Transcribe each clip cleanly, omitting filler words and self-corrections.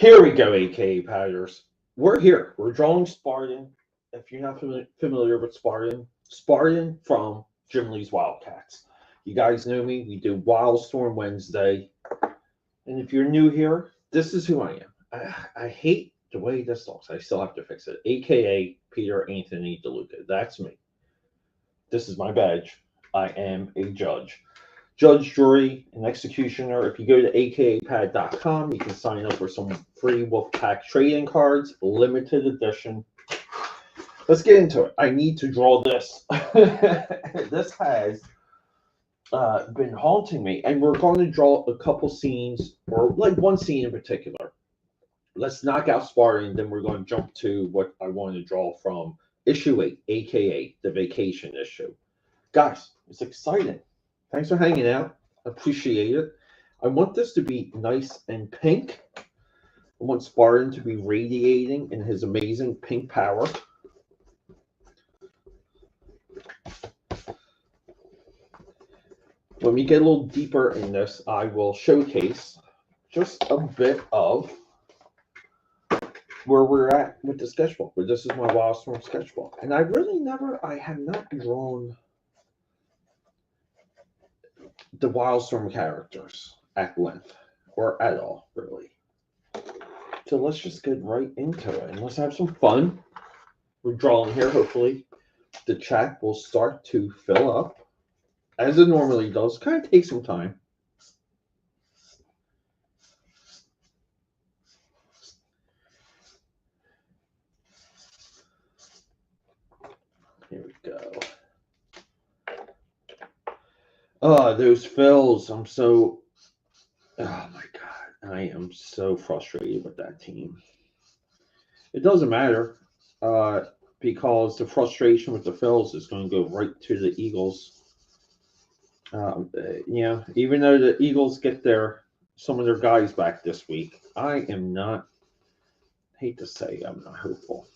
Here we go, aka Patters. We're here. We're drawing Spartan. If you're not familiar with Spartan, Spartan from Jim Lee's Wildcats. You guys know me. We do Wildstorm Wednesday. And if you're new here, this is who I am. I hate the way this looks. I still have to fix it. AKA Peter Anthony DeLuca. That's me. This is my badge. I am a judge. Judge, jury, and executioner. If you go to akapad.com, you can sign up for some free Wolfpack trading cards, limited edition. Let's get into it. I need to draw this. This has been haunting me, and we're going to draw a couple scenes, or like one scene in particular. Let's knock out Spartan, then we're going to jump to what I want to draw from issue 8, aka the vacation issue. Guys, it's exciting. Thanks for hanging out. Appreciate it. I want this to be nice and pink. I want Spartan to be radiating in his amazing pink power. When we get a little deeper in this, I will showcase just a bit of where we're at with the sketchbook. But this is my Wildstorm sketchbook. And I have not drawn the Wildstorm characters at length, or at all, really. So let's just get right into it, and let's have some fun. We're drawing here, hopefully. The chat will start to fill up, as it normally does. Kind of takes some time. Here we go. Oh, those Phillies. Oh my God. I am so frustrated with that team. It doesn't matter because the frustration with the Phillies is going to go right to the Eagles. Even though the Eagles get some of their guys back this week, I am not, hate to say, I'm not hopeful.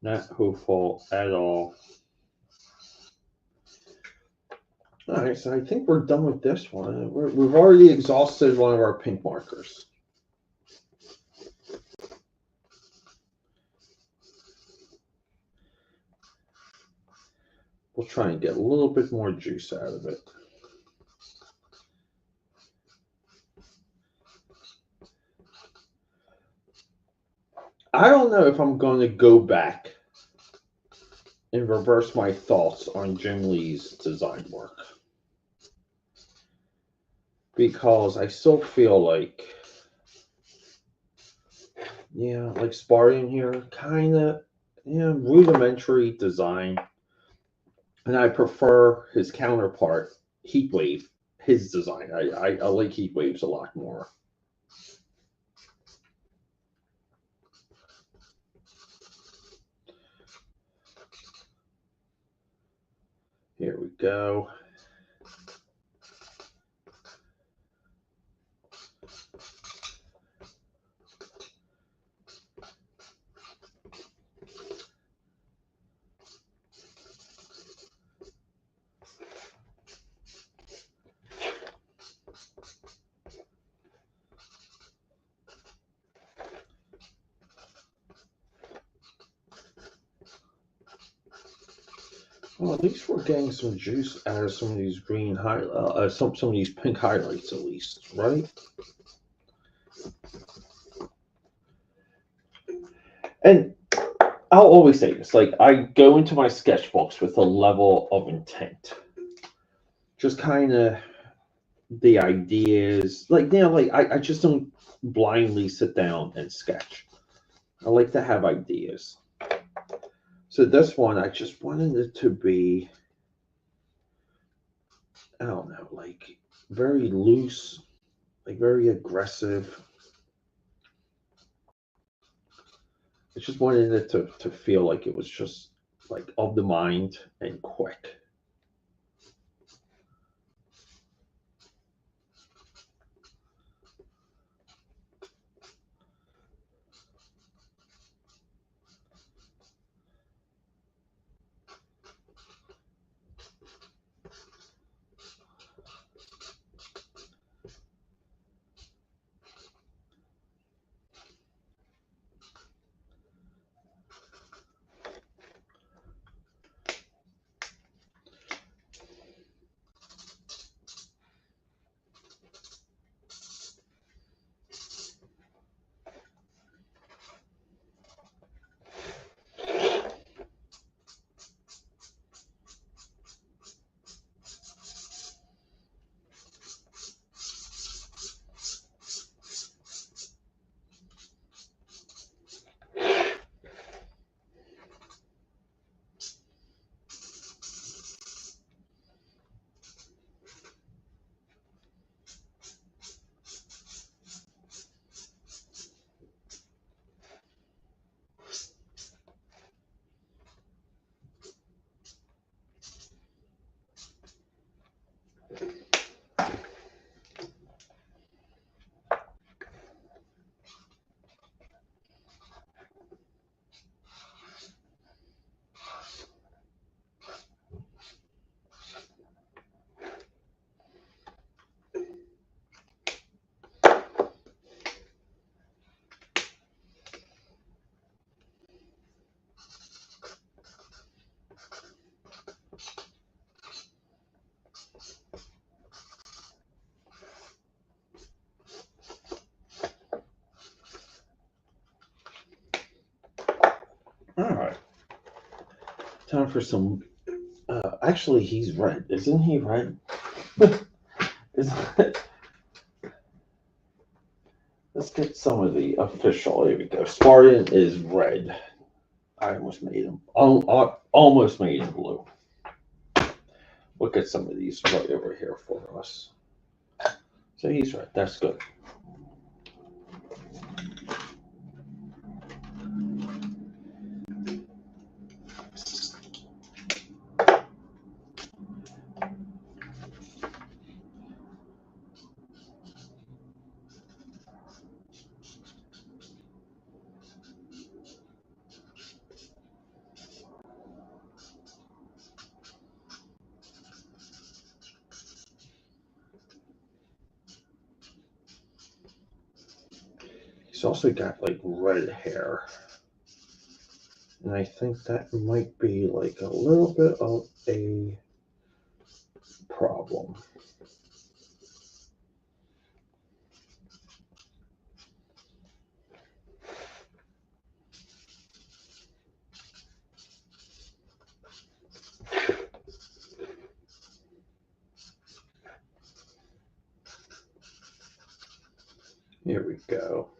Not hopeful at all. All right, so I think we're done with this one. We've already exhausted one of our pink markers. We'll try and get a little bit more juice out of it. I don't know if I'm going to go back and reverse my thoughts on Jim Lee's design work, because I still feel like, like Spartan here, kind of, rudimentary design. And I prefer his counterpart, Heatwave, his design. I like Heatwaves a lot more. Here we go. Well, at least we're getting some juice out of some of these green some of these pink highlights, at least, right? And I'll always say this: like, I go into my sketchbooks with a level of intent, just kind of the ideas, I just don't blindly sit down and sketch. I like to have ideas. So this one, I just wanted it to be, I don't know, like very loose, like very aggressive. I just wanted it to feel like it was just like of the mind and quick. Time for some. Actually, he's red. Isn't he red? Isn't Let's get some of the official. Here we go. Spartan is red. I almost made him. Almost made him blue. We'll get some of these right over here for us. So he's red. That's good. He's also got like red hair. And I think that might be like a little bit of a problem. Here we go.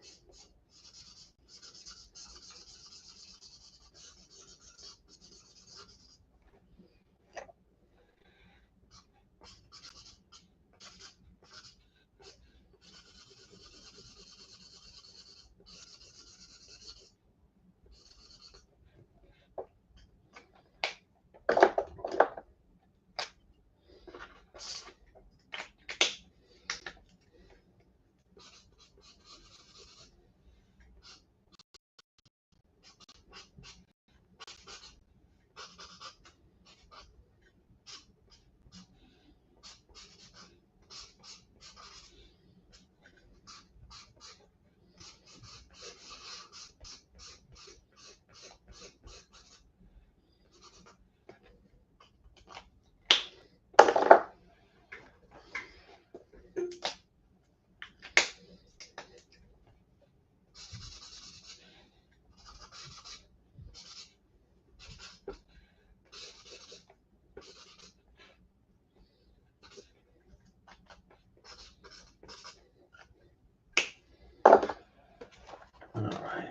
All right.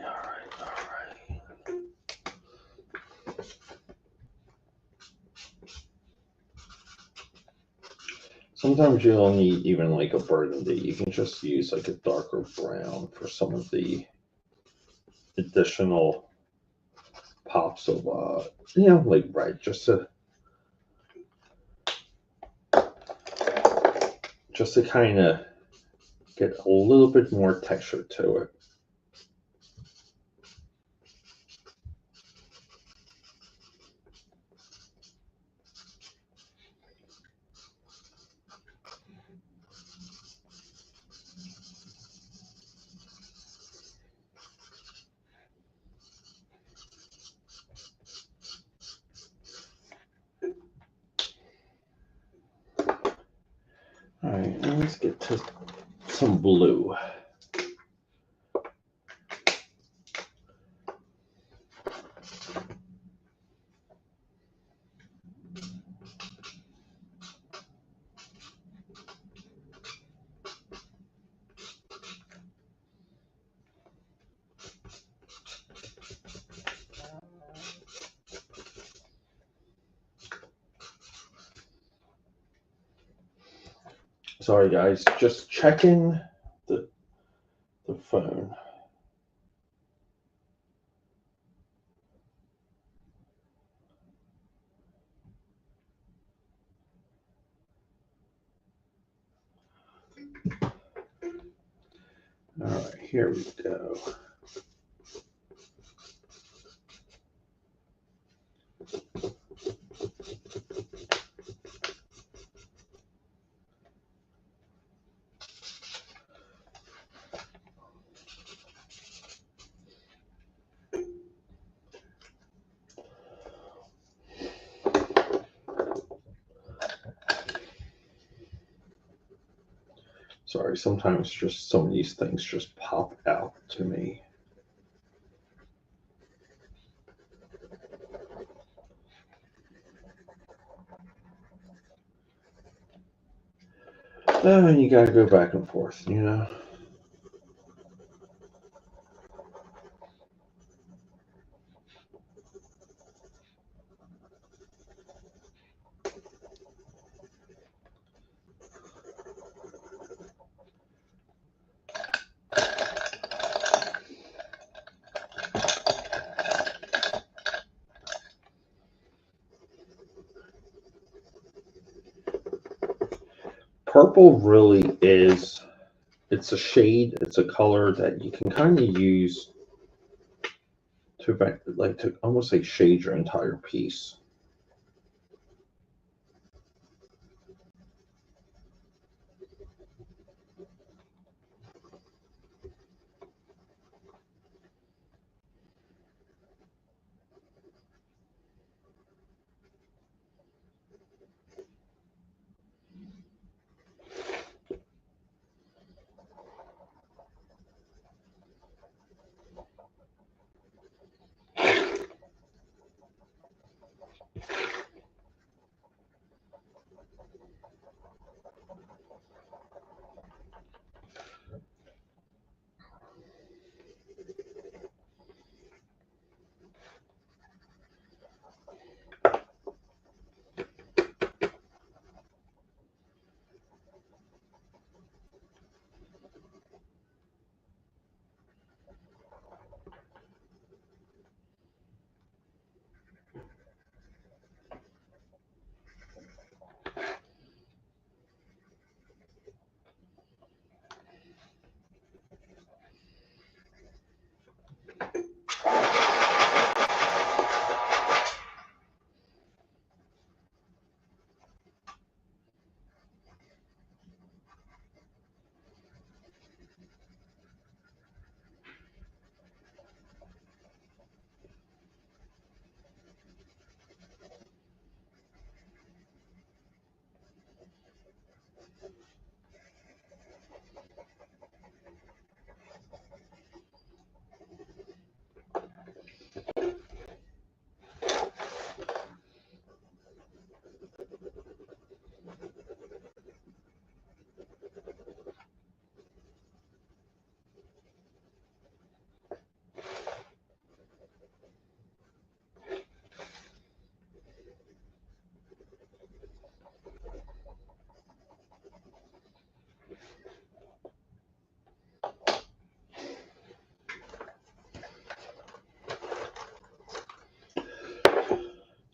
Sometimes you don't need even like a burgundy. You can just use like a darker brown for some of the additional pops of like red, just to kind of get a little bit more texture to it. All right, now let's get to some blue. Sorry guys, just checking the phone. All right, here we go. Sorry, sometimes just some of these things just pop out to me. And you got to go back and forth, you know. Purple really is, it's a shade, it's a color that you can kind of use to like to almost like shade your entire piece.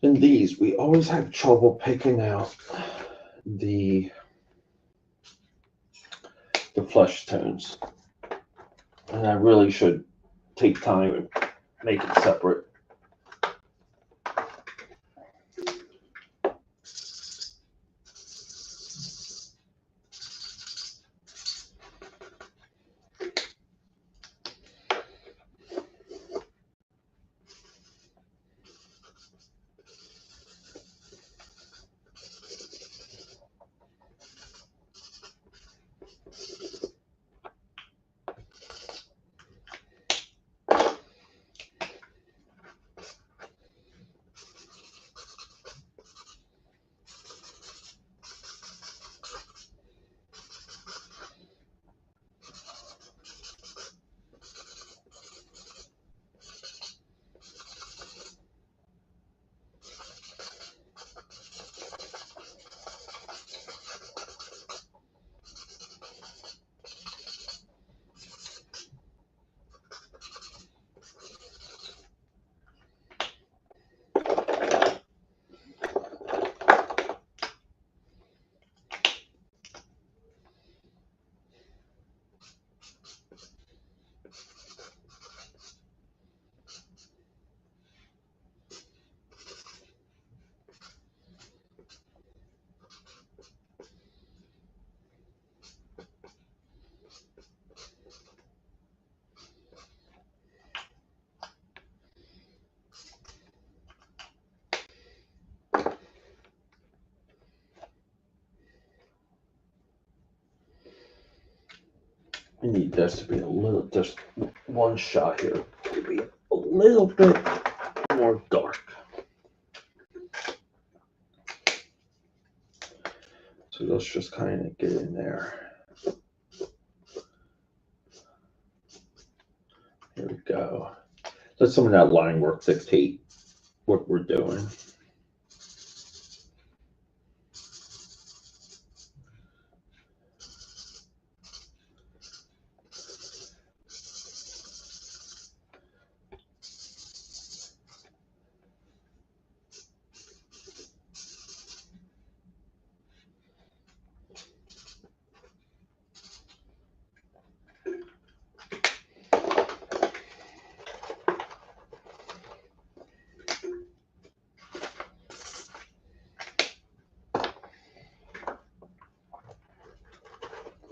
In these, we always have trouble picking out the flesh tones, and I really should take time and make it separate. I need this to be a little, just one shot here, to be a little bit more dark. So go let's just kind of get in there. Here we go. Let some of that line work dictate what we're doing.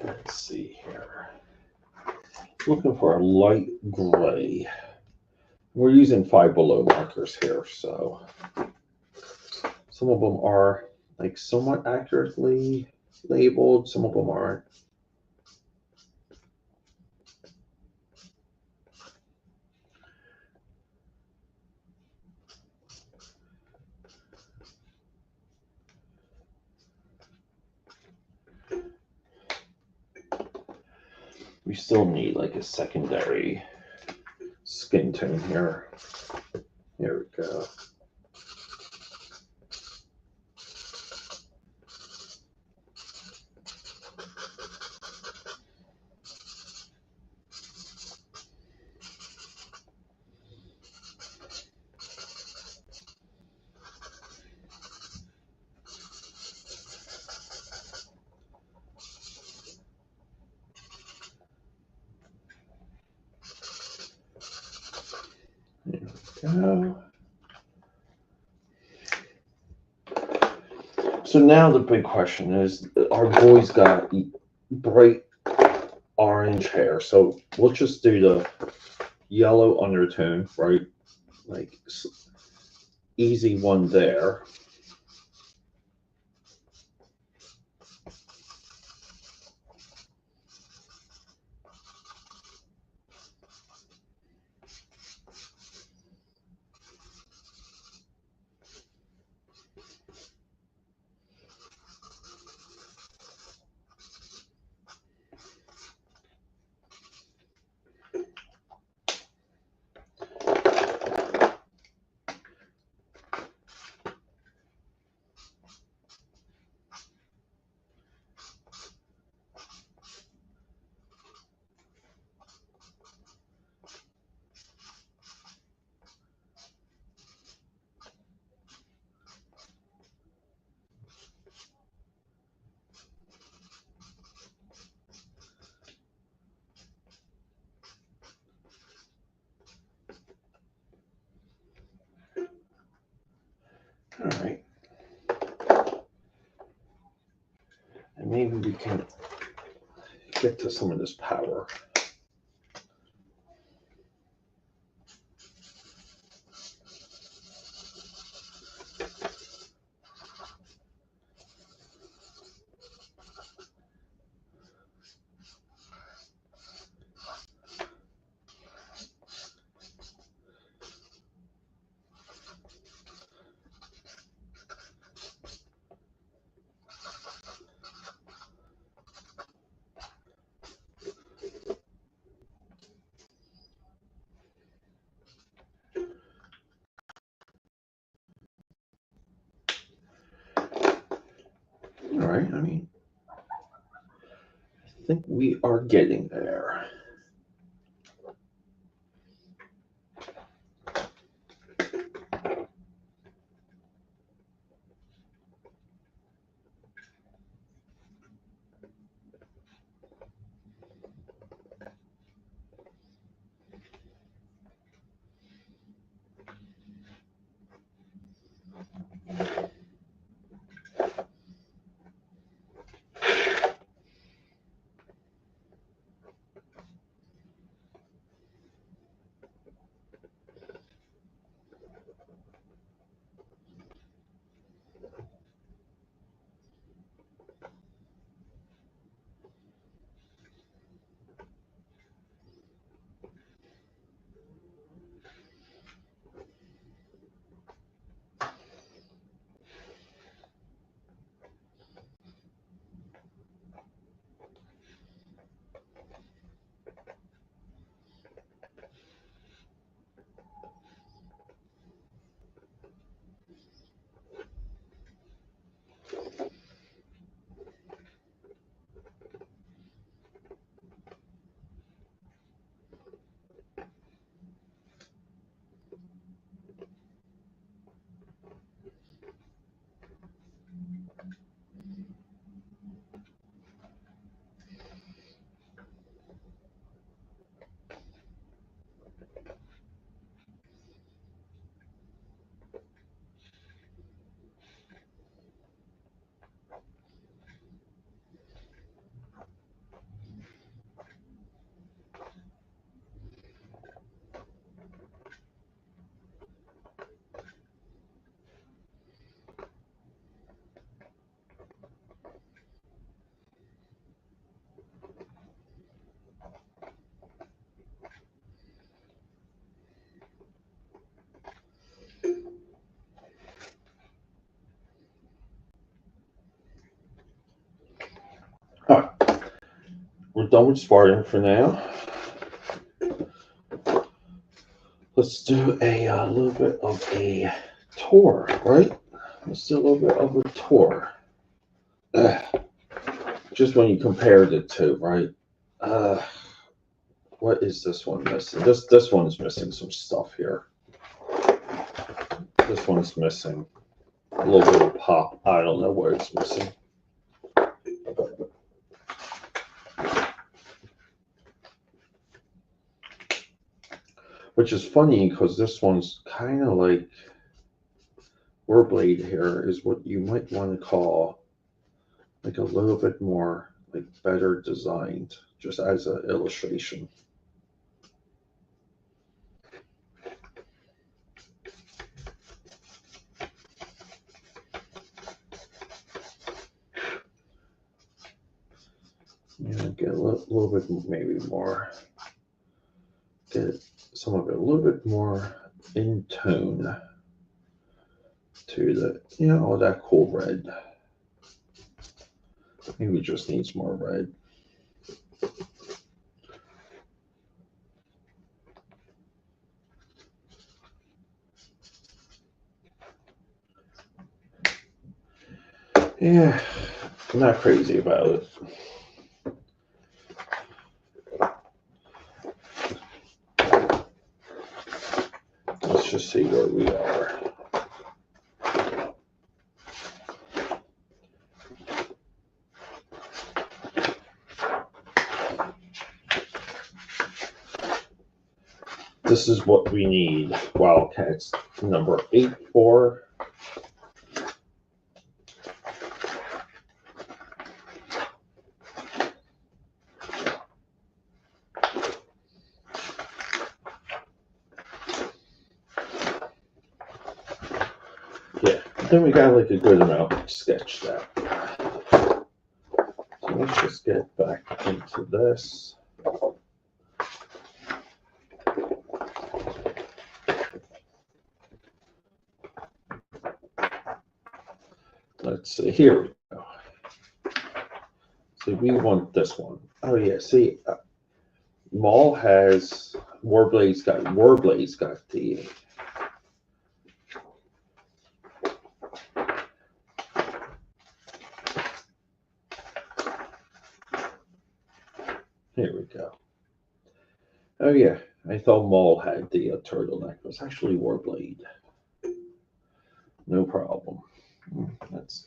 Let's see here. Looking for a light gray. We're using Five Below markers here, so some of them are like somewhat accurately labeled, some of them aren't. We still need like a secondary skin tone here. Here we go. Go. So now the big question is, our boy's got bright orange hair, so we'll just do the yellow undertone, right? Like easy one there. All right. And maybe we can get to some of this power. All right, I mean, I think we are getting there. we're done with sparring for now. Let's do a little bit of a tour, right? Let's do a little bit of a tour. Just when you compare the two, right? What is this one missing? This one is missing some stuff here. This one's missing a little bit of pop. I don't know what it's missing. Which is funny because this one's kind of like Warblade here is what you might want to call like a little bit more like better designed, just as an illustration. Yeah, get a little bit maybe more. Get some of it a little bit more in tone to the, you know, all that cool red. Maybe it just needs more red. Yeah, I'm not crazy about it. Let's just see where we are. This is what we need. Wildcats number 84. Yeah, then we got like a good amount sketched out. So let's just get back into this. Let's see, here we go. See, we want this one. Oh yeah, see, Maul has Warblade's got the. Here we go. Oh yeah, I thought Maul had the turtleneck. It was actually Warblade. No problem. That's.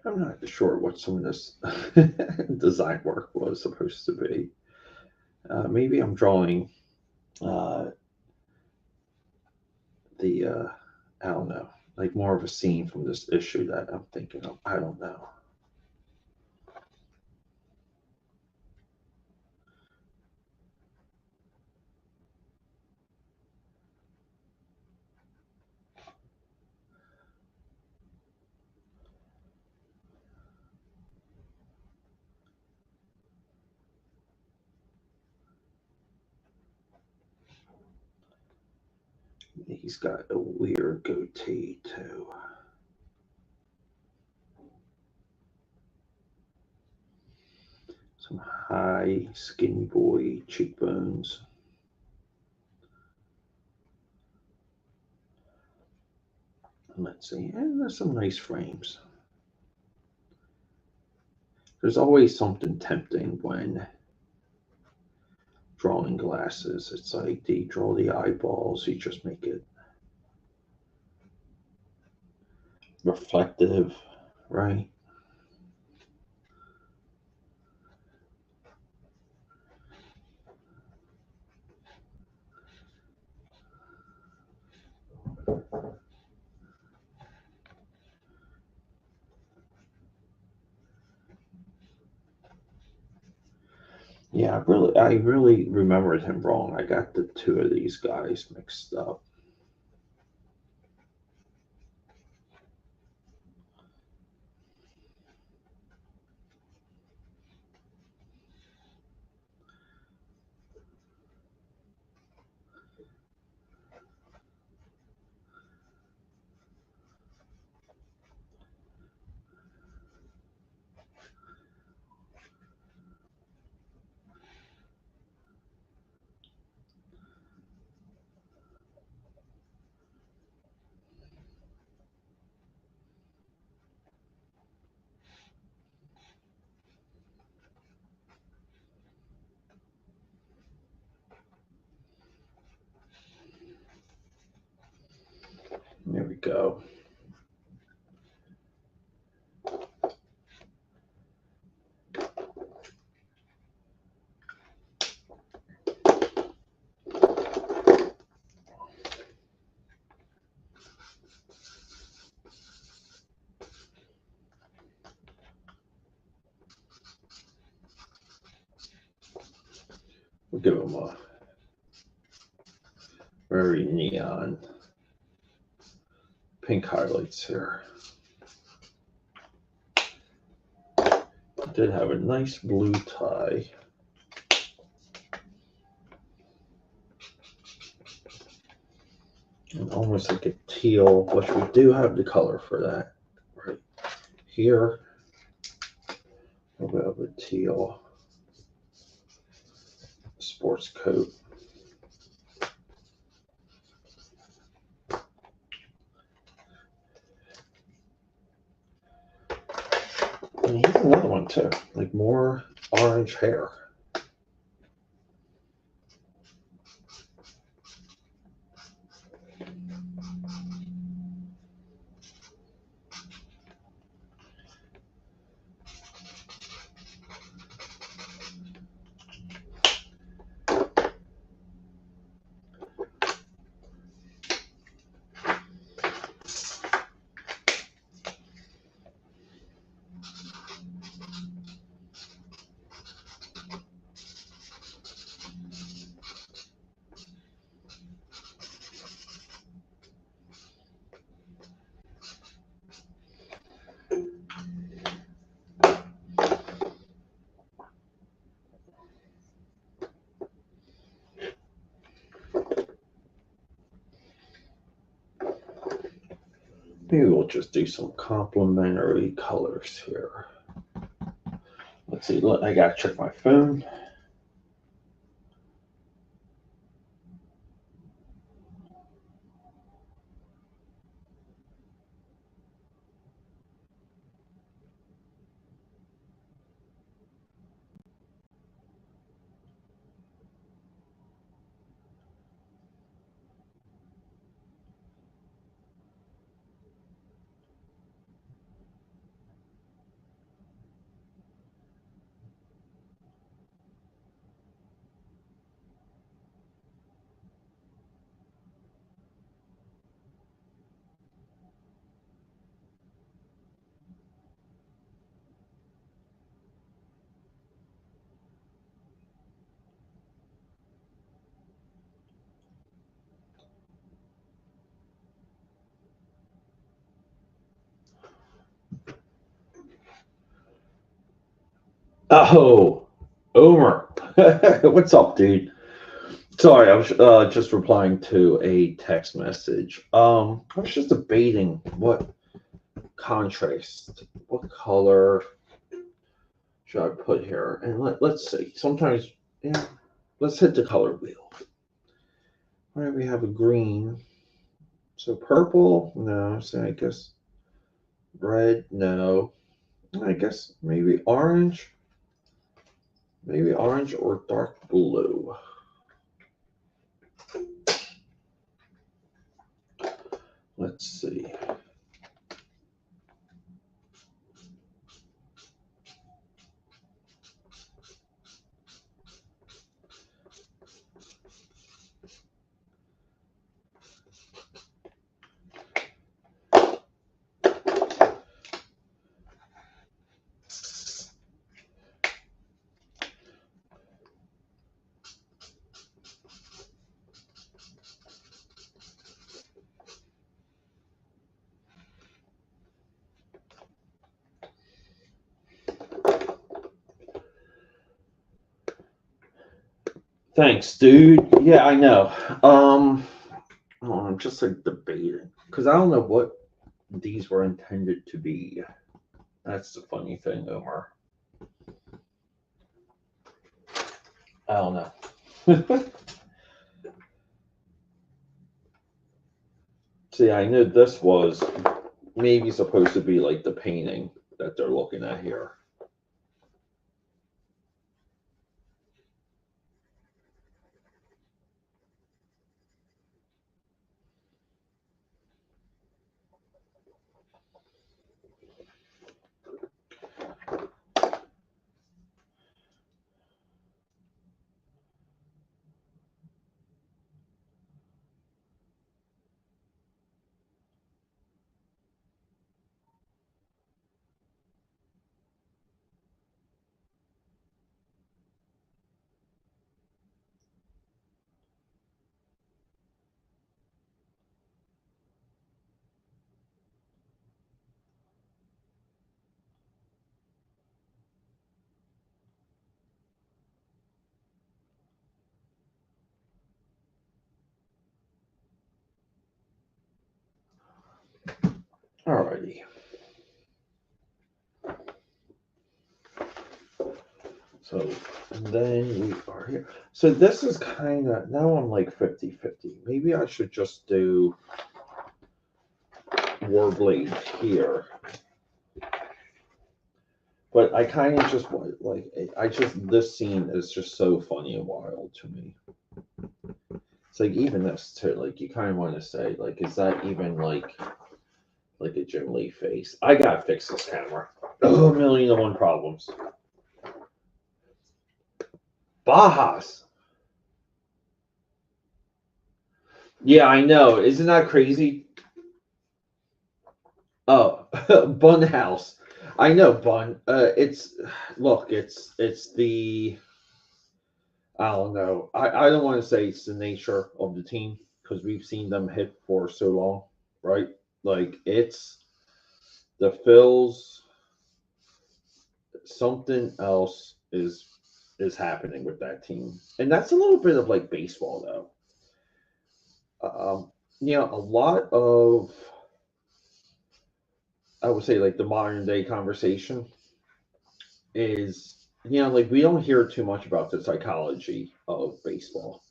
I'm not sure what some of this design work was supposed to be. Maybe I'm drawing the I don't know, like more of a scene from this issue that I'm thinking of. I don't know. He's got a weird goatee too. Some high, skinny boy cheekbones. Let's see, and there's some nice frames. There's always something tempting when drawing glasses. It's like they draw the eyeballs, you just make it reflective, right? Yeah, I really remembered him wrong. I got the two of these guys mixed up. There we go. We'll give him a very neon pink highlights here. Did have a nice blue tie. And almost like a teal, which we do have the color for that right here. A little bit of a teal sports coat. And here's another one too, like more orange hair. Maybe we'll just do some complementary colors here. Let's see, I gotta check my phone. Oh, Omer. What's up, dude? Sorry, I was just replying to a text message. I was just debating what contrast, what color should I put here? And let's see. Sometimes, yeah, let's hit the color wheel. All right, we have a green. So purple, no. So I guess red, no. I guess maybe orange or dark blue. Let's see. Thanks, dude. Yeah, I know. I'm just like debating because I don't know what these were intended to be. That's the funny thing, Omar. I don't know. See, I knew this was maybe supposed to be like the painting that they're looking at here. Alrighty. So, and then we are here. So this is kind of, now I'm like 50-50. Maybe I should just do Warblade here. But I kind of just want, like, this scene is just so funny and wild to me. It's like, even this, too, like, you kind of want to say, like, is that even like a Jim Lee face? I gotta fix this camera. Oh, a million and one problems. Bajas. Yeah, I know. Isn't that crazy? Oh, Bun House. I know Bun. It's look. It's the I don't know. I don't want to say it's the nature of the team because we've seen them hit for so long, right? Like it's the Phils. Something else is happening with that team, and that's a little bit of like baseball though. A lot of I would say like the modern day conversation is like we don't hear too much about the psychology of baseball,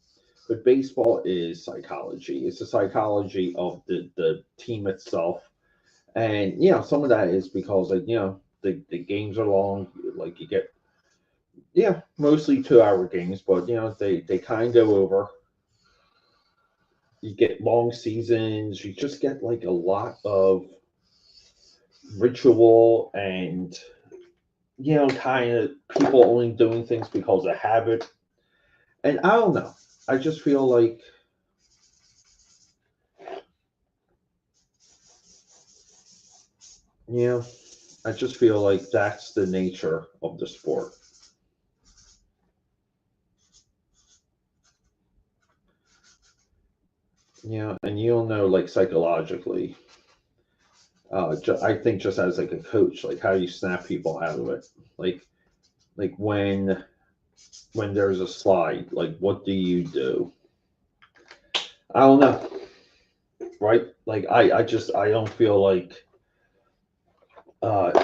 but baseball is psychology. It's the psychology of the team itself, and some of that is because like the games are long. Like you get mostly 2 hour games, but they kind of go over. You get long seasons. You just get like a lot of ritual and kind of people only doing things because of habit. And I don't know. I just feel like, yeah, I just feel like that's the nature of the sport. And you'll know, like, psychologically, I think just as like a coach, like how you snap people out of it. Like like when there's a slide, like what do you do? I don't know, right? Like I don't feel like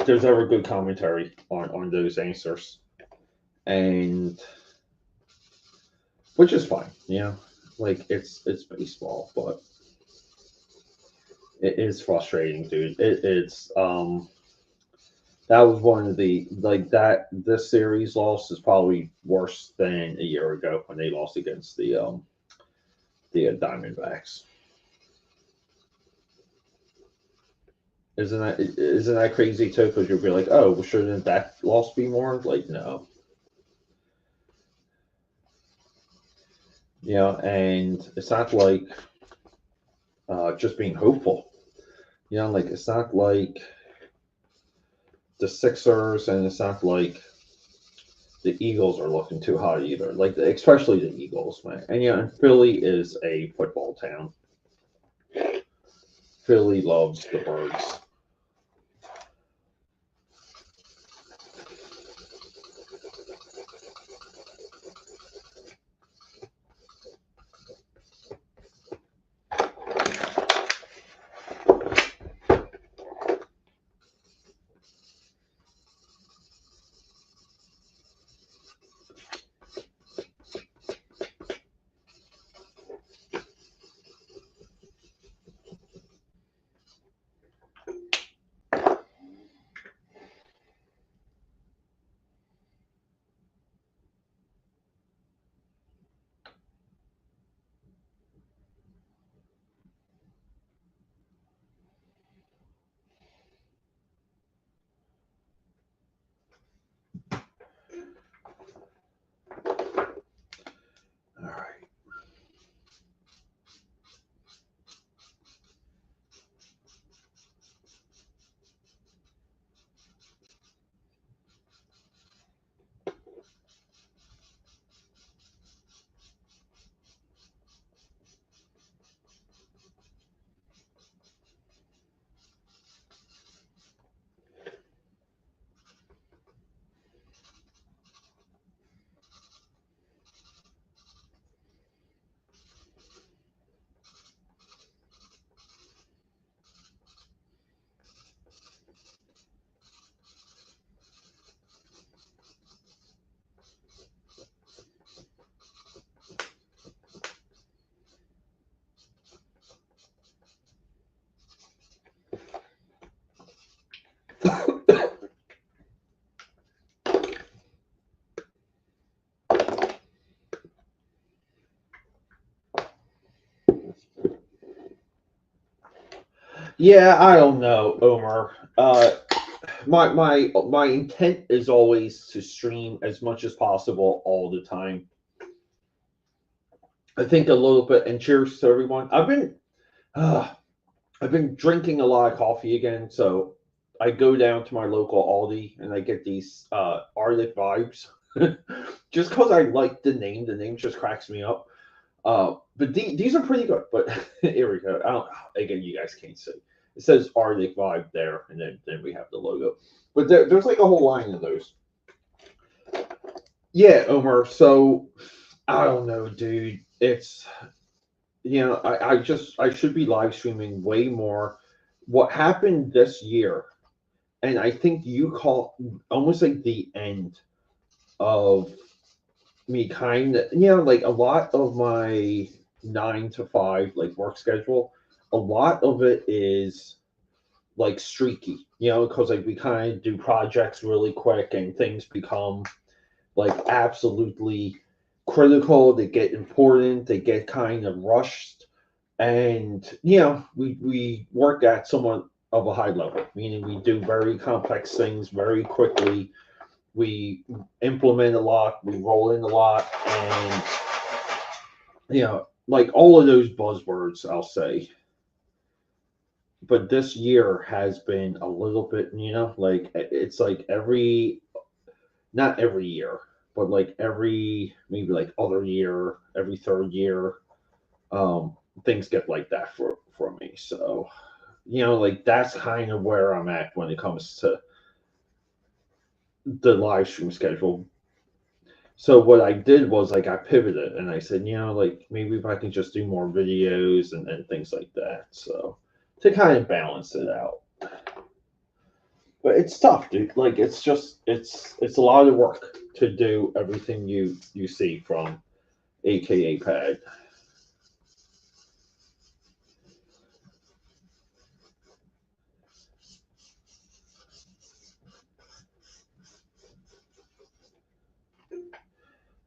there's ever good commentary on those answers, and which is fine, you know. Like it's baseball, but it is frustrating, dude. It's that was one of the like that this series loss is probably worse than a year ago when they lost against the Diamondbacks. Isn't that crazy too? Because you'll be like, oh, well, shouldn't that loss be more? Like, no, you know. And it's not like just being hopeful, you know. Like it's not like the Sixers, and it's not like the Eagles are looking too hot either. Like especially the Eagles, man. And yeah, and Philly is a football town. Philly loves the birds. All right. Yeah, I don't know, Omar. My intent is always to stream as much as possible all the time. I think a little bit, and cheers to everyone. Uh, I've been drinking a lot of coffee again, so I go down to my local Aldi and I get these Arctic vibes. Just because I like the name. The name just cracks me up. But these are pretty good. But here we go. I don't, again, you guys can't see. It says Arctic Vibe there, and then we have the logo. But there's like a whole line of those. Yeah, Omar. So I don't know, dude. It's I should be live streaming way more. What happened this year, and I think you call almost like the end of me kind of, like a lot of my 9 to 5 like work schedule, a lot of it is like streaky, because like we kind of do projects really quick and things become like absolutely critical. They get important, they get kind of rushed, and we work at somewhat of a high level, meaning we do very complex things very quickly. We implement a lot, we roll in a lot, and like all of those buzzwords, I'll say. But this year has been a little bit, like it's like not every year, but like every maybe like other year, every third year, um, things get like that for me. So like that's kind of where I'm at when it comes to the live stream schedule. So what I did was like I pivoted and I said, like maybe if I can just do more videos and things like that. So to kind of balance it out. But it's tough, dude. Like it's just it's a lot of work to do everything you see from AKA Pad.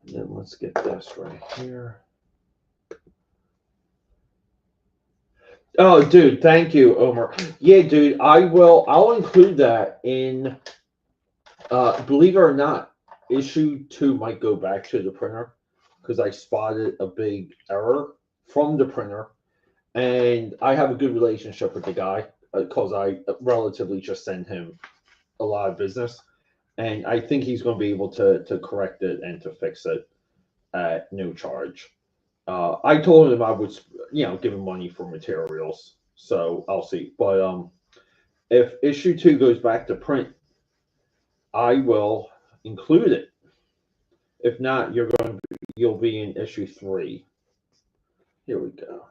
And then let's get this right here. Oh, dude, thank you, Omar. Yeah, dude, I'll include that in. Believe it or not, issue two might go back to the printer because I spotted a big error from the printer, and I have a good relationship with the guy because I relatively just send him a lot of business, and I think he's going to be able to correct it and to fix it at no charge. I told him I would, give him money for materials, so I'll see. But if issue two goes back to print, I will include it. If not, you'll be in issue three. Here we go.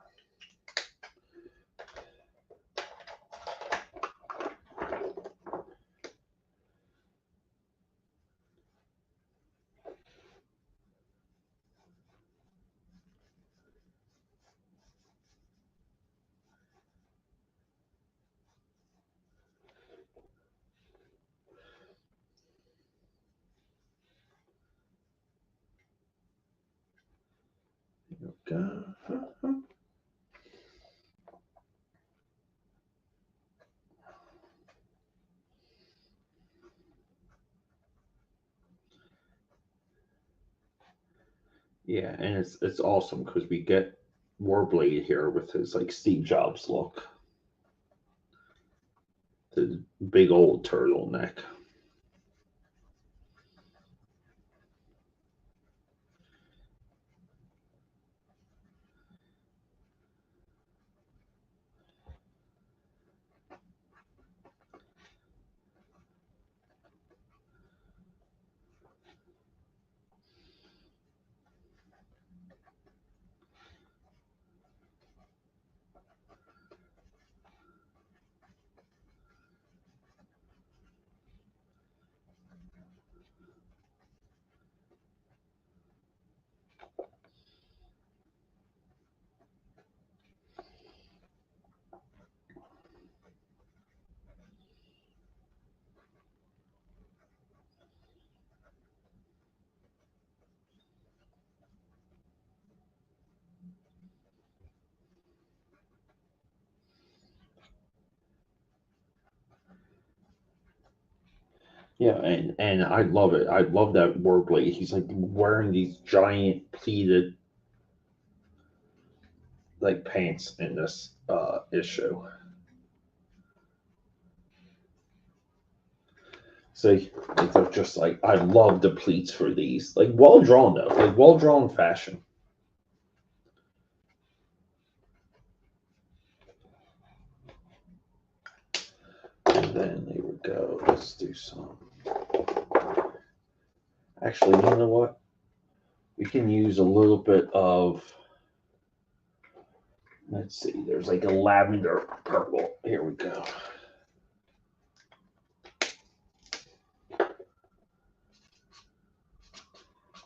Here we go. Yeah, and it's awesome because we get Warblade here with his like Steve Jobs look, the big old turtleneck. Yeah, and I love it. I love that Warblade. He's like wearing these giant pleated like pants in this issue. So they're just like I love the pleats for these. Like well drawn though, like well drawn fashion. And then there we go. Let's do some. Actually, you know what? We can use a little bit of. Let's see. There's like a lavender purple. Here we go.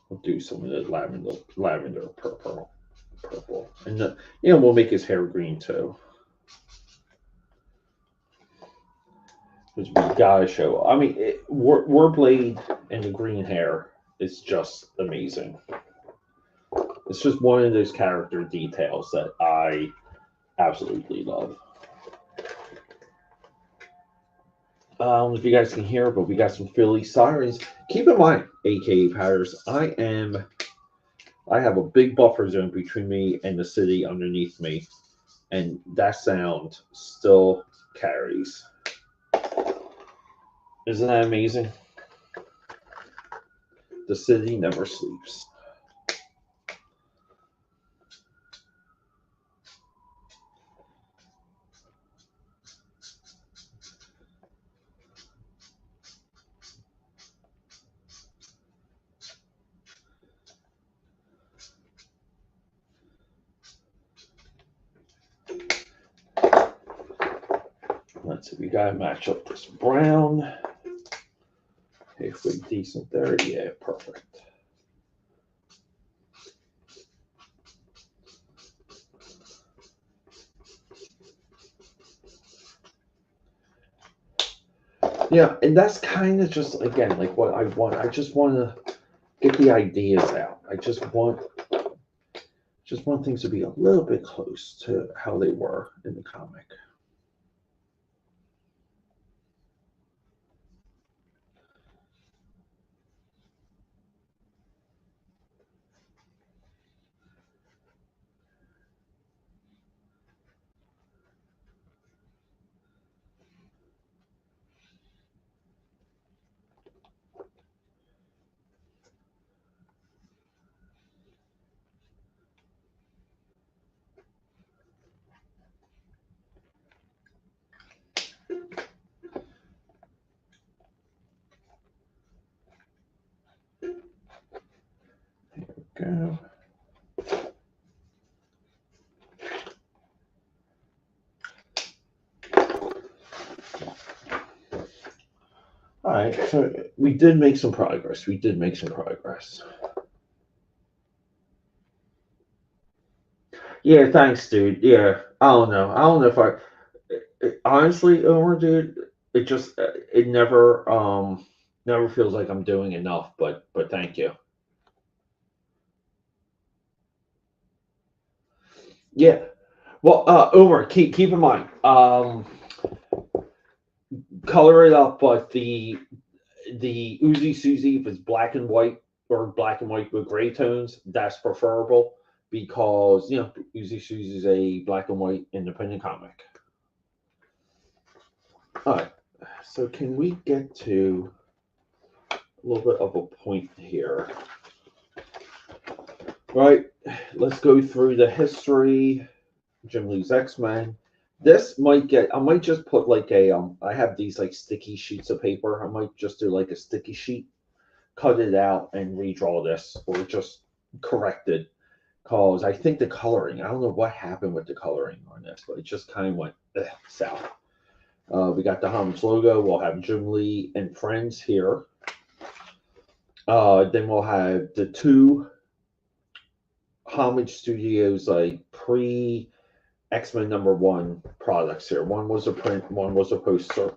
We'll do some of the lavender purple, and we'll make his hair green too. Because we gotta show. I mean, Warblade and the green hair is just amazing. It's just one of those character details that I absolutely love. I don't know if you guys can hear, but we got some Philly sirens. Keep in mind, AKA Powders, I have a big buffer zone between me and the city underneath me, and that sound still carries. Isn't that amazing? The city never sleeps. So we gotta match up this brown. Halfway decent there. Yeah, perfect. Yeah, and that's kind of just again like what I want. I just want to get the ideas out. I just want things to be a little bit close to how they were in the comic. Go. All right, so we did make some progress. We did make some progress. Yeah, thanks, dude. Yeah, I don't know. I don't know if honestly, Omar, dude, it just it never feels like I'm doing enough. But thank you. Yeah. Well, Omar, keep in mind, color it up, but the Uzi Suzy, if it's black and white or black and white with gray tones, that's preferable because Uzi Suzy is a black and white independent comic. All right, so can we get to a little bit of a point here? Right, let's go through the history. Jim Lee's X-Men. This might get. I might just put like a. I have these like sticky sheets of paper. I might just do like a sticky sheet, cut it out, and redraw this, or just correct it. Cause I think the coloring. I don't know what happened with the coloring on this, but it just kind of went south. We got the Homage logo. We'll have Jim Lee and friends here. Then we'll have the two Homage Studios like pre X-Men #1 products here. One was a print, one was a poster.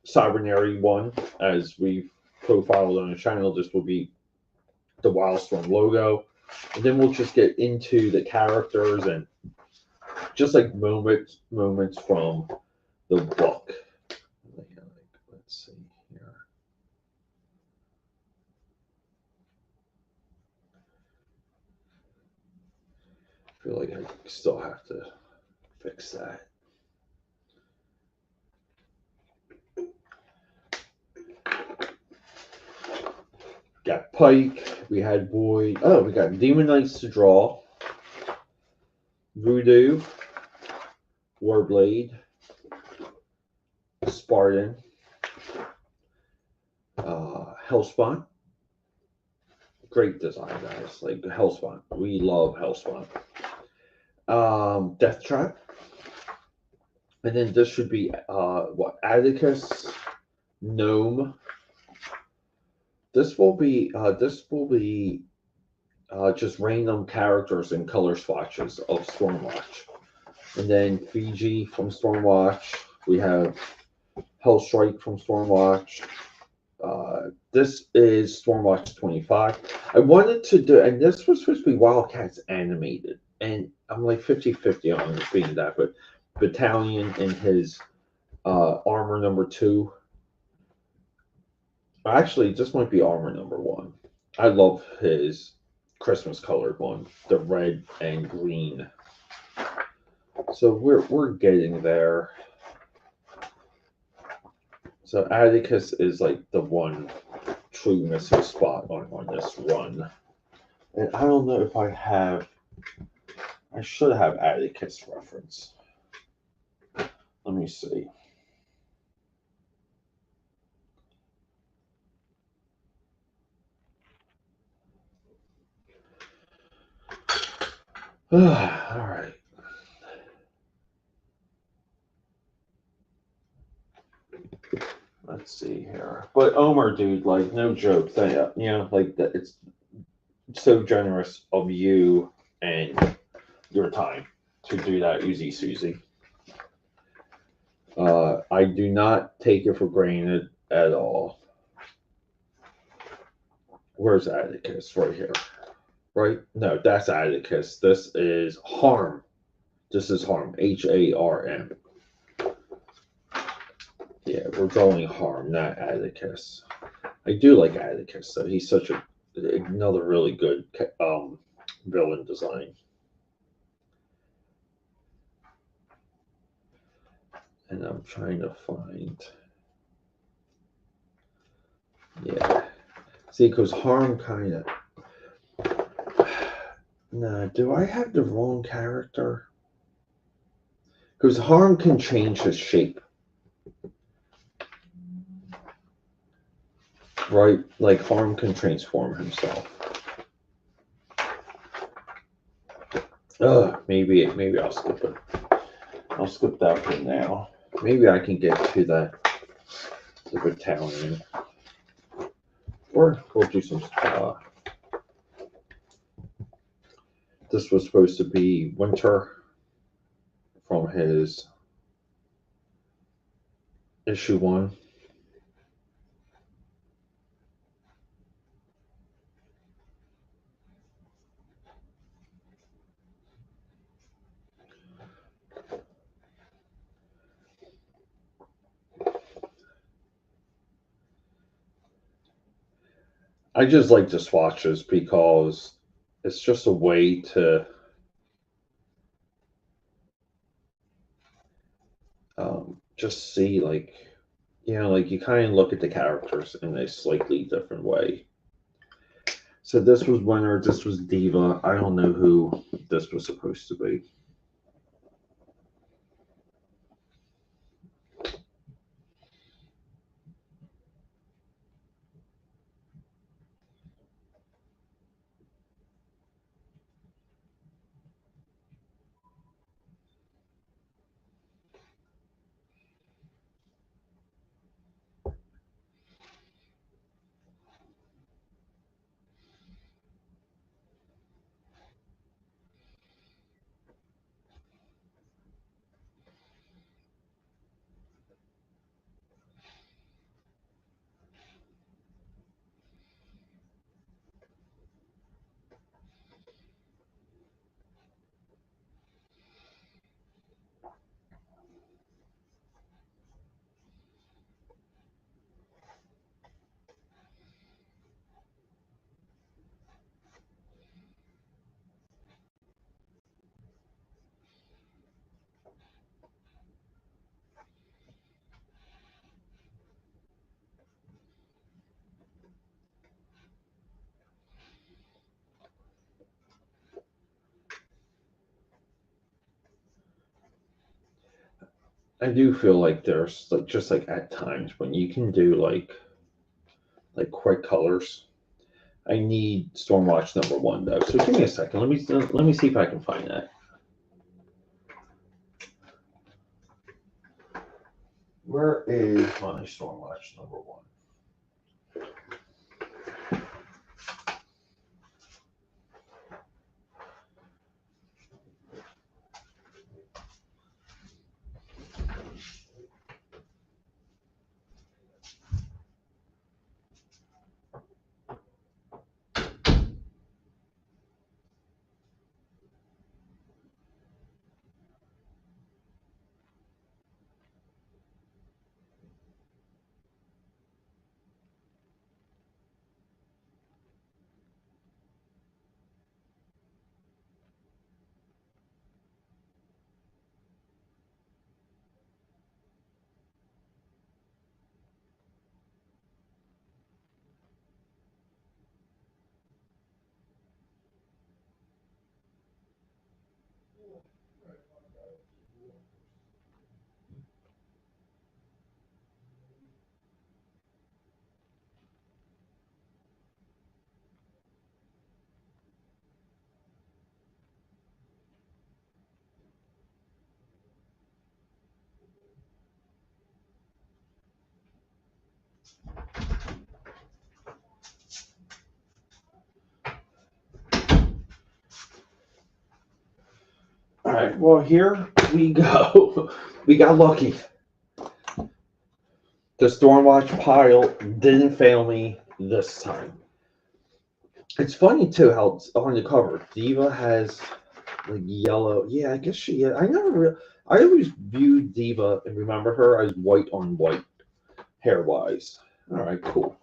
Cybernary one, as we've profiled on the channel, this will be the Wildstorm logo. And then we'll just get into the characters and just like moments from the book. Let's see here. I feel like I still have to fix that. Got Pike. We had Boyd. Oh, we got Demon Knights to draw. Voodoo. Warblade. Spartan. Hellspawn. Great design, guys. Like Hellspawn. We love Hellspawn. Death Trap. And then this should be what? Atticus. Gnome. This will be just random characters and color swatches of Stormwatch. And then Fiji from Stormwatch. We have Hellstrike from Stormwatch. This is Stormwatch 25. I wanted to do, and this was supposed to be Wildcats animated. And I'm like 50-50 on it being that, but Battalion in his armor #2. Actually, this might be armor #1. I love his Christmas colored one, the red and green. So we're getting there. So Atticus is like the one true missing spot on this run. And I don't know if I should have Atticus reference. Let me see. All right. let's see here. But Omar, dude, like no joke. That like that. It's so generous of you and your time to do that, Uzi Susie. I do not take it for granted at all. Where's Atticus? Right here. Right? No, that's Atticus. This is Harm. This is Harm. Harm. Yeah, we're drawing Harm, not Atticus. I do like Atticus, though. He's such another really good villain design. And I'm trying to find. Yeah. See, because Harm kind of. Nah, do I have the wrong character? Because Harm can change his shape. Right? Like Harm can transform himself. Maybe I'll skip it. I'll skip that for now. Maybe I can get to the battalion. Or we'll do some. This was supposed to be Winter from his issue 1. I just like to swatches because it's just a way to just see, like, like you kind of look at the characters in a slightly different way. So this was Winter, this was Diva. I don't know who this was supposed to be. I do feel like there's like just like at times when you can do like quick colors. I need Stormwatch #1 though. So give me a second. Let me see if I can find that. Where is my Stormwatch #1? All right, well, here we go. We got lucky. The Stormwatch pile didn't fail me this time. It's funny too how it's on the cover, Diva has like yellow. Yeah, I guess she. I never. I always viewed Diva and remember her as white on white, hair wise. All right, cool.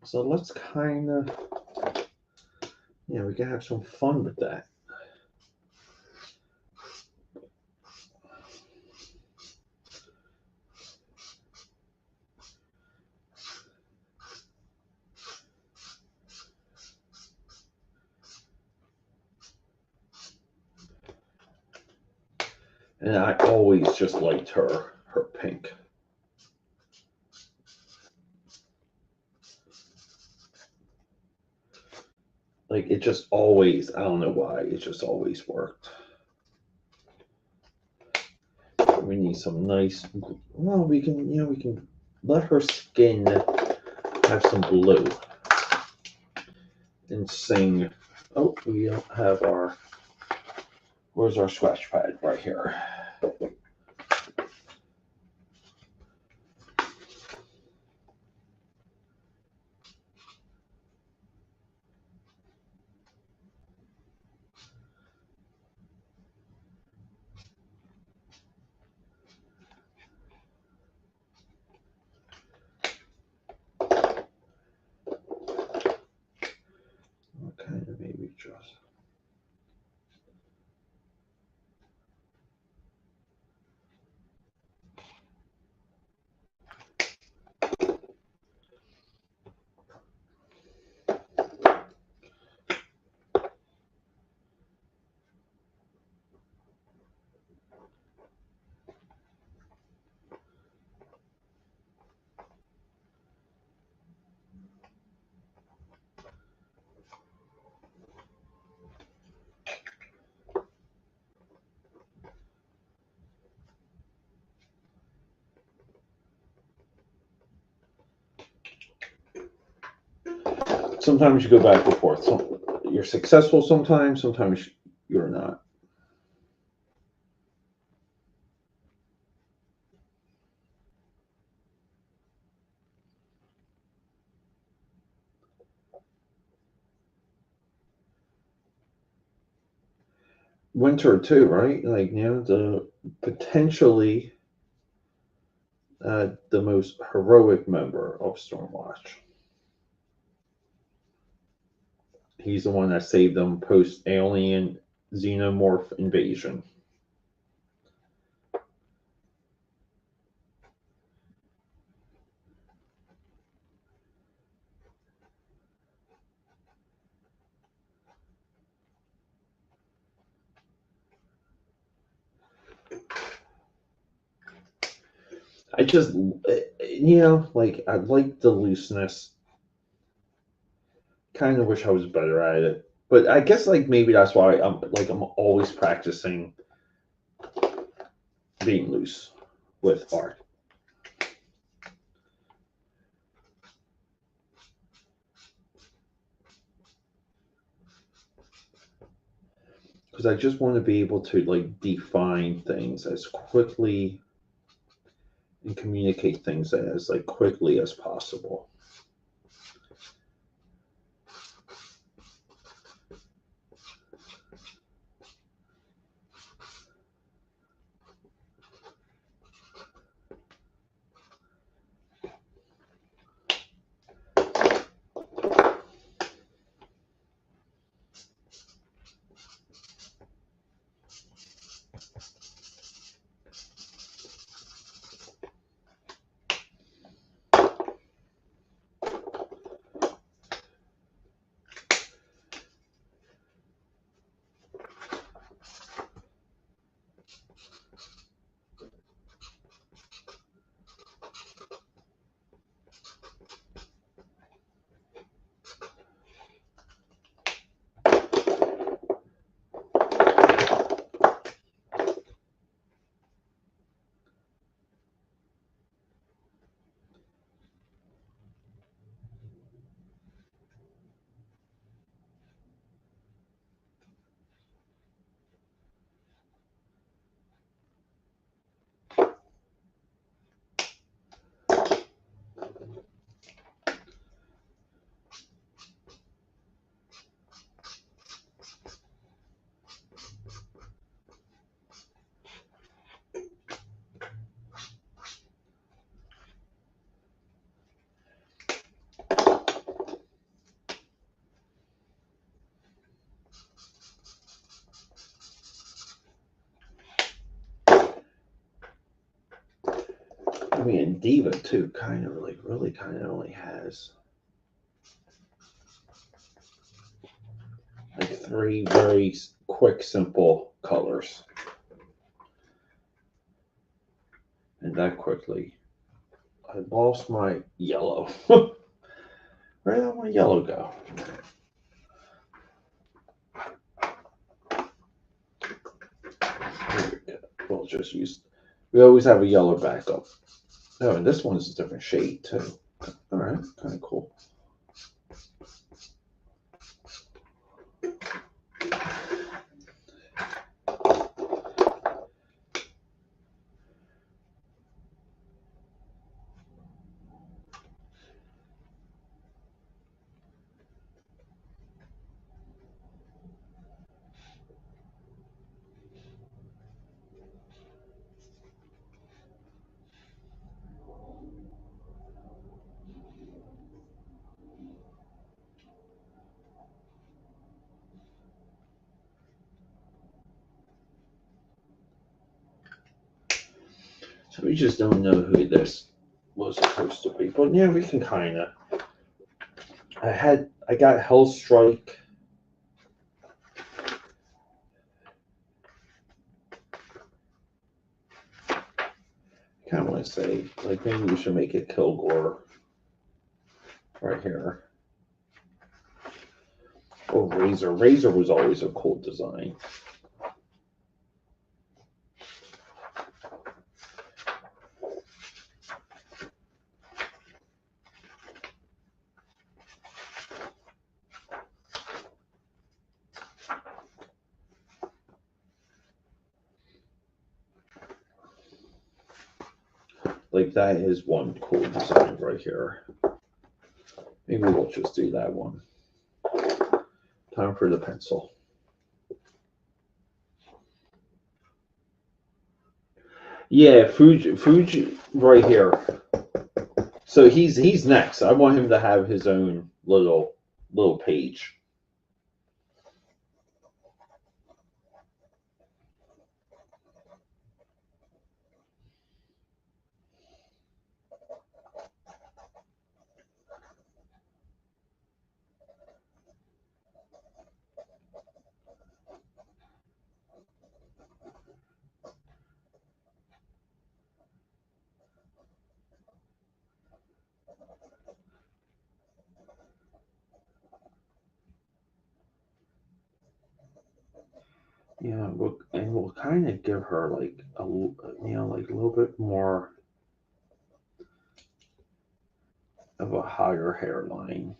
So let's kind of. Yeah, we can have some fun with that. And I always just liked her pink. Like it just always, I don't know why, it just always worked. We need some nice, well, we can let her skin have some blue and sing. Oh, we don't have our, where's our scratch pad? Right here. Okay, maybe just. Sometimes you go back and forth. You're successful sometimes you're not. Winter too, right? Like the potentially the most heroic member of Stormwatch. He's the one that saved them post alien xenomorph invasion. I just, like I like the looseness. Kind of wish I was better at it, but I guess like maybe that's why I'm always practicing being loose with art. Because I just want to be able to like define things as quickly and communicate things as like quickly as possible. I mean, and Diva too, kind of like really kind of only has like 3 very quick, simple colors. And that quickly, I lost my yellow. Where did my yellow go? We'll just use. We always have a yellow backup. Oh, and this one's a different shade too. All right, kind of cool. So we just don't know who this was supposed to be, but yeah, we can kind of. I got Hellstrike. Kind of want to say, like, maybe we should make it Kilgore right here. Or Razor. Razor was always a cool design. Like, that is one cool design right here. Maybe we'll just do that one. Time for the pencil. Yeah, Fuji right here. So he's next. I want him to have his own little page. Yeah, we'll kind of give her like like a little bit more of a higher hairline.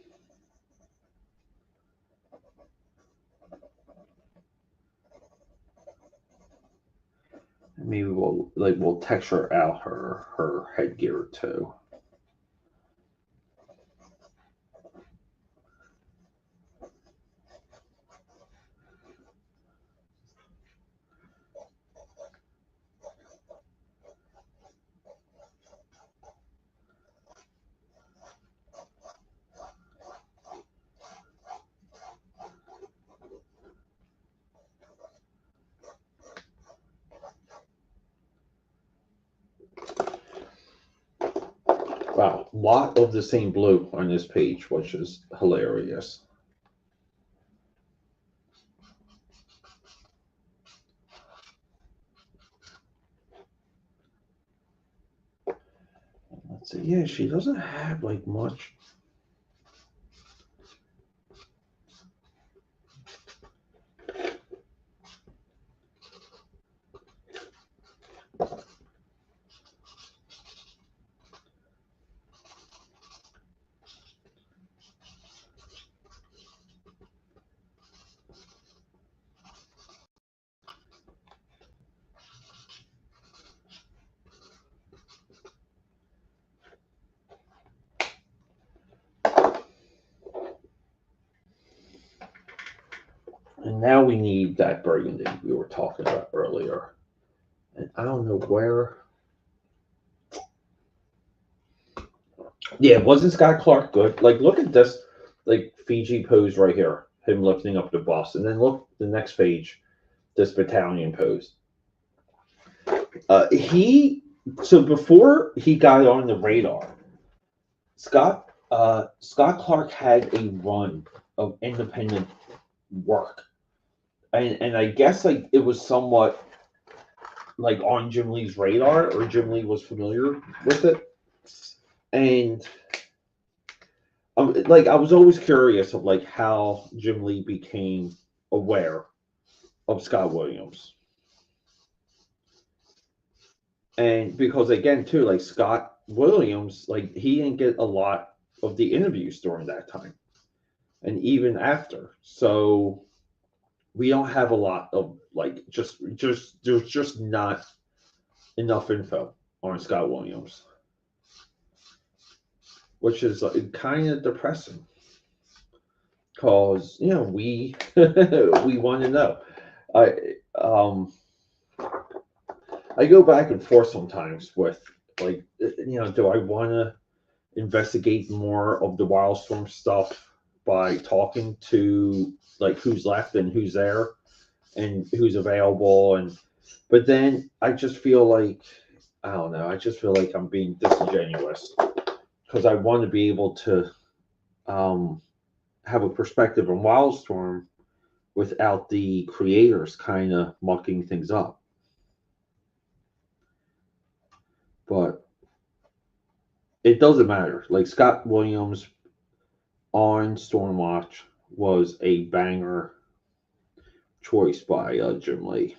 Maybe we'll texture out her headgear too. Wow, a lot of the same blue on this page, which is hilarious. Let's see. Yeah, she doesn't have like much. And now we need that burgundy we were talking about earlier. And I don't know where. Yeah, wasn't Scott Clark good? Like, look at this, like, Fiji pose right here. Him lifting up the bus. And then look, the next page, this battalion pose. He So before he got on the radar, Scott Clark had a run of independent work, and I guess like it was somewhat like on Jim Lee's radar, or Jim Lee was familiar with it, and like I was always curious of like how Jim Lee became aware of Scott Williams, and because again too, like Scott Williams, like he didn't get a lot of the interviews during that time, and even after, so we don't have a lot of like just there's just not enough info on Scott Williams, which is like, kind of depressing because we we want to know. I um I go back and forth sometimes with like do I want to investigate more of the Wildstorm stuff by talking to like who's left and who's there and who's available, and but then I just feel like I don't know, I just feel like I'm being disingenuous because I want to be able to um, have a perspective on Wildstorm without the creators kind of mucking things up. But it doesn't matter. Like Scott Williams on Stormwatch was a banger choice by Jim Lee.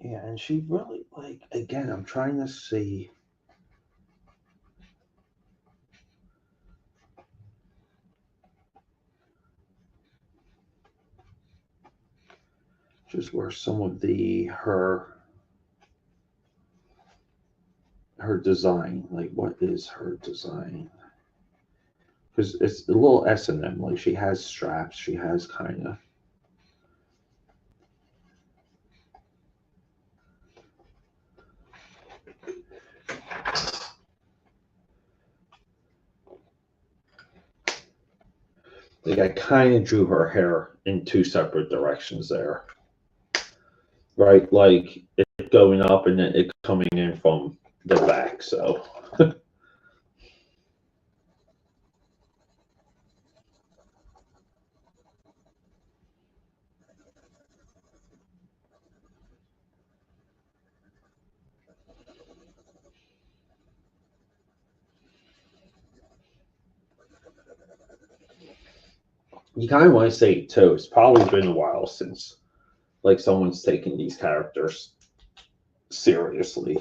Yeah, and she really like again. I'm trying to see just where some of the her design, like what is her design, because it's a little S&M. Like she has straps, she has kind of like I kind of drew her hair in two separate directions there, right? Like it going up and then it coming in from the back. So you kind of want to say too. It's probably been a while since like someone's taken these characters seriously.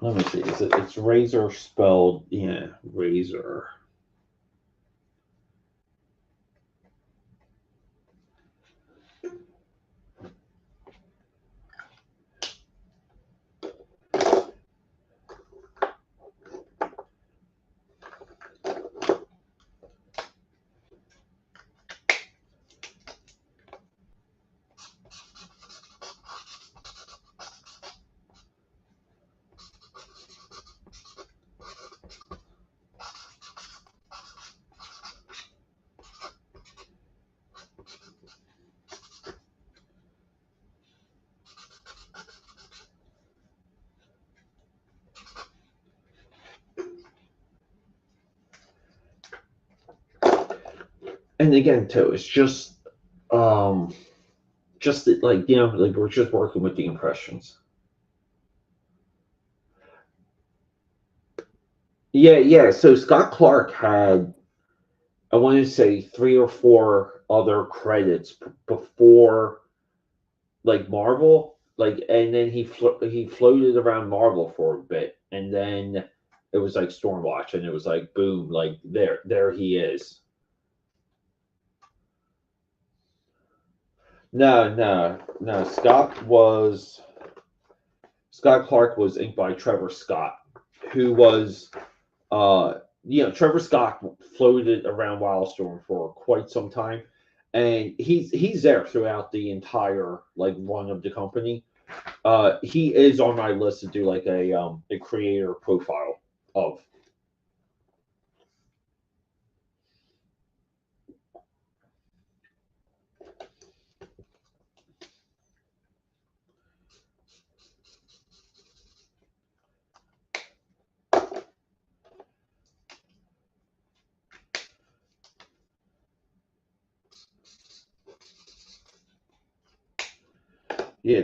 Let me see. It's razor spelled, yeah, razor. And again, too, it's um, like like we're just working with the impressions. Yeah, yeah. So Scott Clark had, I want to say, three or four other credits before like Marvel, like, and then he floated around Marvel for a bit, and then it was like Stormwatch, and it was like boom, like there he is. No, no, no. Scott Clark was inked by Trevor Scott, who was Trevor Scott floated around Wildstorm for quite some time, and he's there throughout the entire like run of the company. He is on my list to do like a creator profile of. Yeah,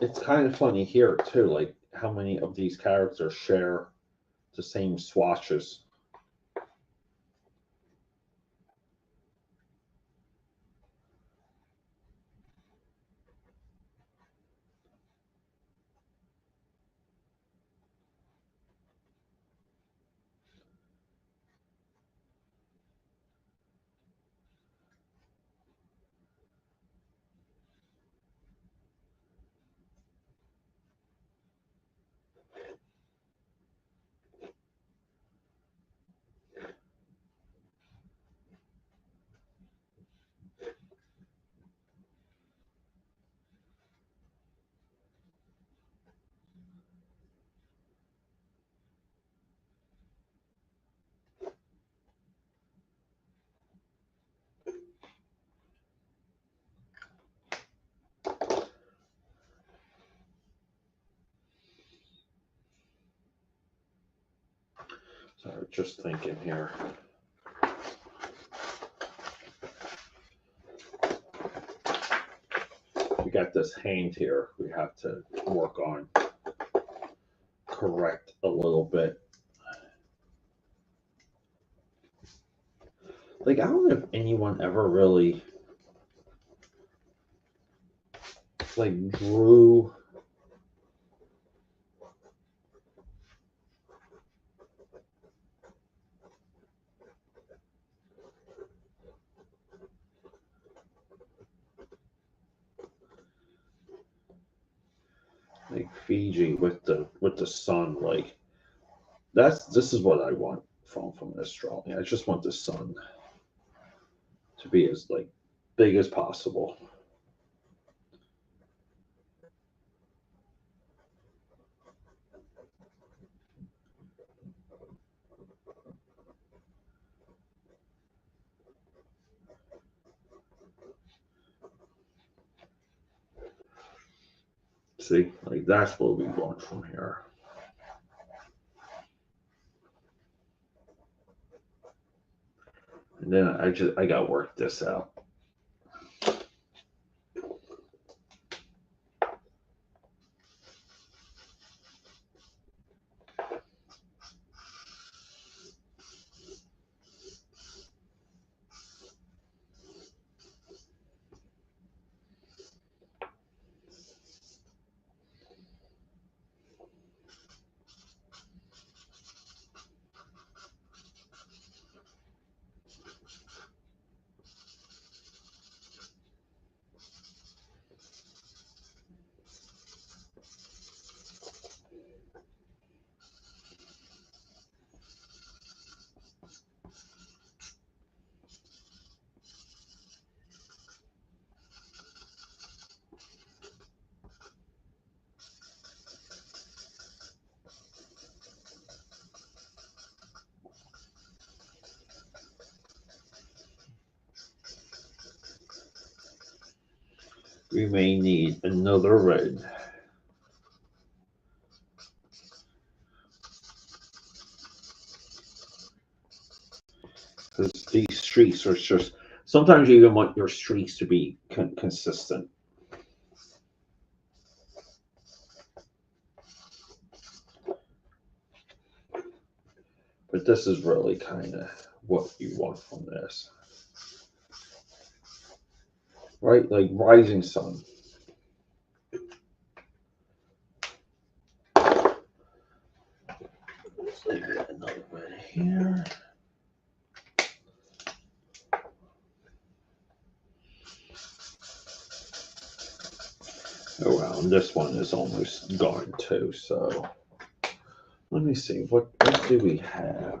it's kind of funny here too, like how many of these characters share the same swatches. So just thinking here. We got this hand here we have to work on, correct a little bit. Like I don't know if anyone ever really like drew like Fiji with the sun. Like this is what I want from this drawing. I just want the sun to be as like big as possible. See, like that's what we want from here. And then I got to work this out. We may need another red. Because these streaks are just, sometimes you even want your streaks to be consistent. But this is really kind of what you want from this. Right? Like rising sun. Let's leave another red here. Oh wow, and this one is almost gone too, so let me see, what do we have?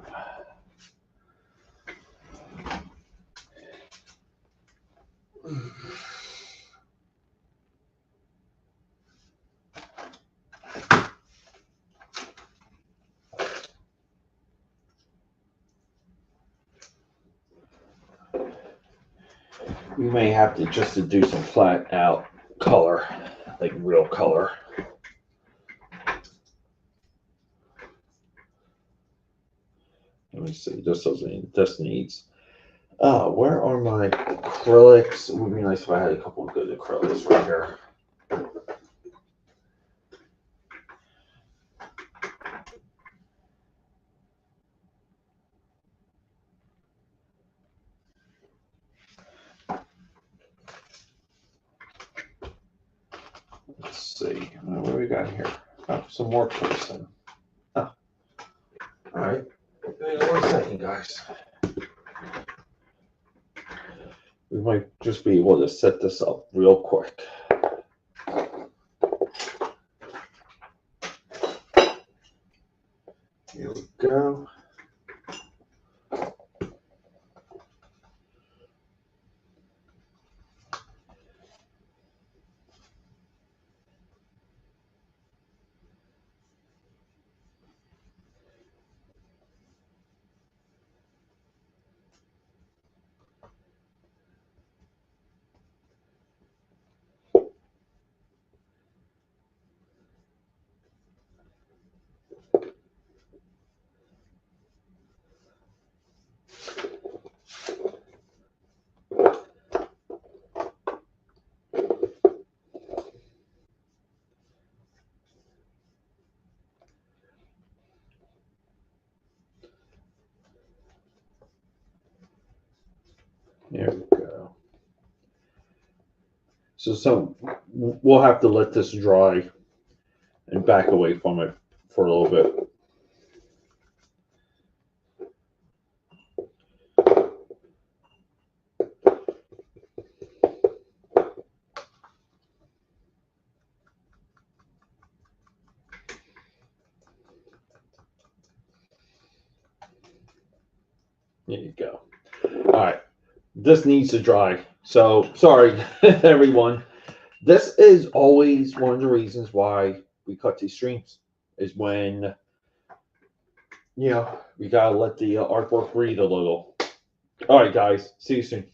We may have to just to do some flat out color, like real color. Let me see, this needs, where are my acrylics? It would be nice if I had a couple of good acrylics right here. Let's see, what do we got here? Oh, some more person. Oh. All right, give me 1 second, guys. We might just be able to set this up real quick. Here we go. There we go. So we'll have to let this dry and back away from it for a little bit. There you go. All right. This needs to dry. So sorry, everyone. This is always one of the reasons why we cut these streams, is when, we gotta let the artwork breathe a little. All right, guys. See you soon.